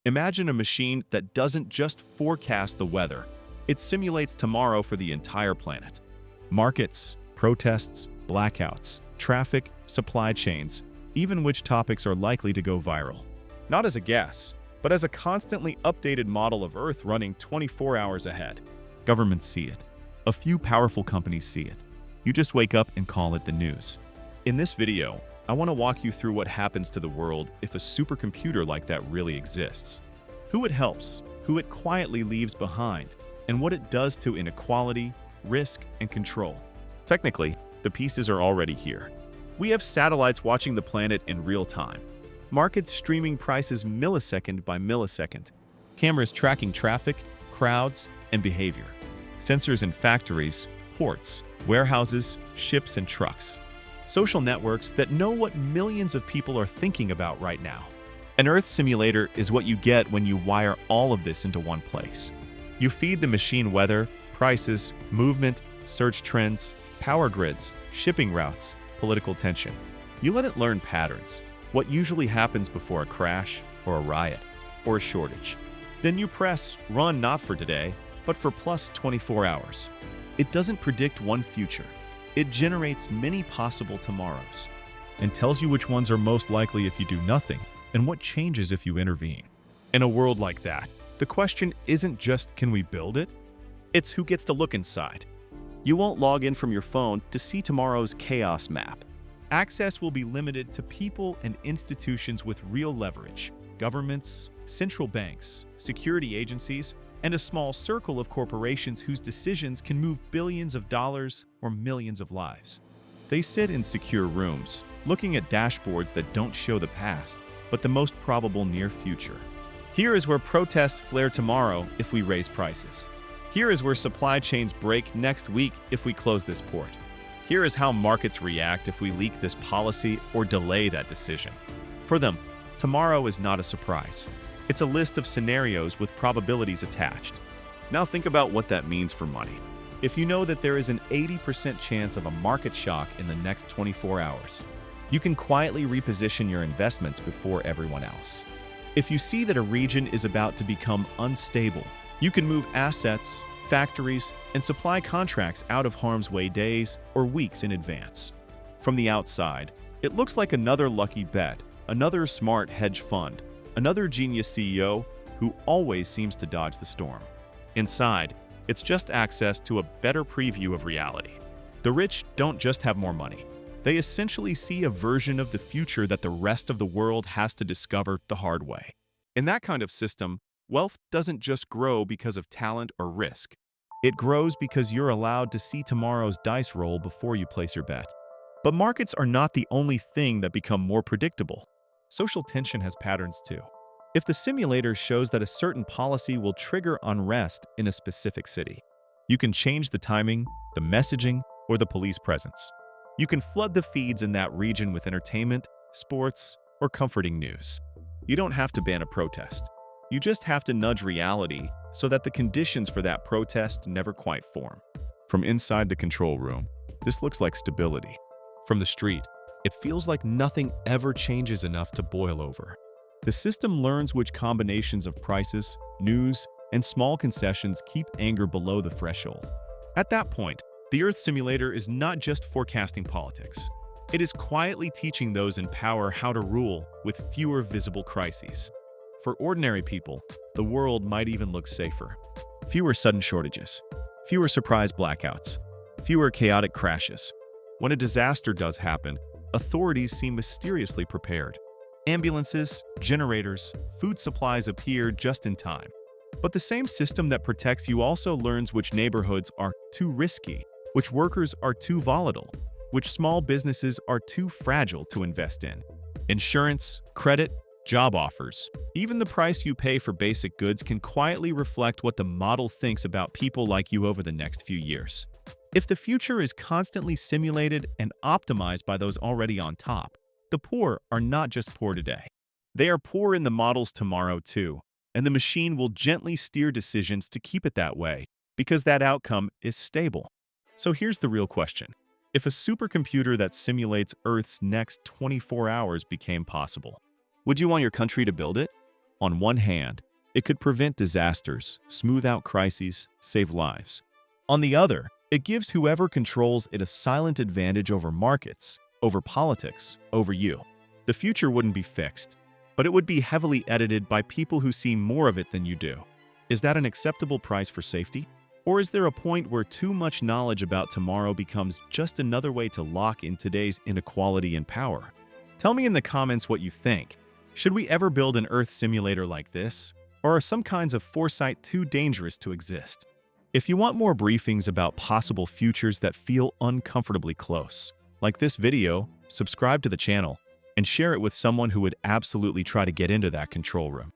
Imagine a machine that doesn't just forecast the weather, it simulates tomorrow for the entire planet. Markets, protests, blackouts, traffic, supply chains, even which topics are likely to go viral. Not as a guess, but as a constantly updated model of Earth running 24 hours ahead. Governments see it. A few powerful companies see it. You just wake up and call it the news. In this video, I want to walk you through what happens to the world if a supercomputer like that really exists. Who it helps, who it quietly leaves behind, and what it does to inequality, risk, and control. Technically, the pieces are already here. We have satellites watching the planet in real time, markets streaming prices millisecond by millisecond, cameras tracking traffic, crowds, and behavior, sensors in factories, ports, warehouses, ships, and trucks, social networks that know what millions of people are thinking about right now. An Earth simulator is what you get when you wire all of this into one place. You feed the machine weather, prices, movement, search trends, power grids, shipping routes, political tension. You let it learn patterns, what usually happens before a crash or a riot or a shortage. Then you press run not for today, but for plus 24 hours. It doesn't predict one future. It generates many possible tomorrows and tells you which ones are most likely if you do nothing and what changes if you intervene. In a world like that, the question isn't just can we build it? It's who gets to look inside. You won't log in from your phone to see tomorrow's chaos map. Access will be limited to people and institutions with real leverage, governments, central banks, security agencies, and a small circle of corporations whose decisions can move billions of dollars or millions of lives. They sit in secure rooms, looking at dashboards that don't show the past, but the most probable near future. Here is where protests flare tomorrow if we raise prices. Here is where supply chains break next week if we close this port. Here is how markets react if we leak this policy or delay that decision. For them, tomorrow is not a surprise. It's a list of scenarios with probabilities attached. Now think about what that means for money. If you know that there is an 80% chance of a market shock in the next 24 hours, you can quietly reposition your investments before everyone else. If you see that a region is about to become unstable, you can move assets, factories, and supply contracts out of harm's way days or weeks in advance. From the outside, it looks like another lucky bet, another smart hedge fund, another genius CEO who always seems to dodge the storm. Inside, it's just access to a better preview of reality. The rich don't just have more money. They essentially see a version of the future that the rest of the world has to discover the hard way. In that kind of system, wealth doesn't just grow because of talent or risk. It grows because you're allowed to see tomorrow's dice roll before you place your bet. But markets are not the only thing that become more predictable. Social tension has patterns too. If the simulator shows that a certain policy will trigger unrest in a specific city, you can change the timing, the messaging, or the police presence. You can flood the feeds in that region with entertainment, sports, or comforting news. You don't have to ban a protest. You just have to nudge reality so that the conditions for that protest never quite form. From inside the control room, this looks like stability. From the street, it feels like nothing ever changes enough to boil over. The system learns which combinations of prices, news, and small concessions keep anger below the threshold. At that point, the Earth simulator is not just forecasting politics. It is quietly teaching those in power how to rule with fewer visible crises. For ordinary people, the world might even look safer. Fewer sudden shortages, fewer surprise blackouts, fewer chaotic crashes. When a disaster does happen, authorities seem mysteriously prepared. Ambulances, generators, food supplies appear just in time. But the same system that protects you also learns which neighborhoods are too risky, which workers are too volatile, which small businesses are too fragile to invest in. Insurance, credit, job offers, even the price you pay for basic goods can quietly reflect what the model thinks about people like you over the next few years. If the future is constantly simulated and optimized by those already on top, the poor are not just poor today. They are poor in the models tomorrow too, and the machine will gently steer decisions to keep it that way because that outcome is stable. So here's the real question. If a supercomputer that simulates Earth's next 24 hours became possible, would you want your country to build it? On one hand, it could prevent disasters, smooth out crises, save lives. On the other, it gives whoever controls it a silent advantage over markets, over politics, over you. The future wouldn't be fixed, but it would be heavily edited by people who see more of it than you do. Is that an acceptable price for safety? Or is there a point where too much knowledge about tomorrow becomes just another way to lock in today's inequality and power? Tell me in the comments what you think. Should we ever build an Earth simulator like this? Or are some kinds of foresight too dangerous to exist? If you want more briefings about possible futures that feel uncomfortably close, like this video, subscribe to the channel, and share it with someone who would absolutely try to get into that control room.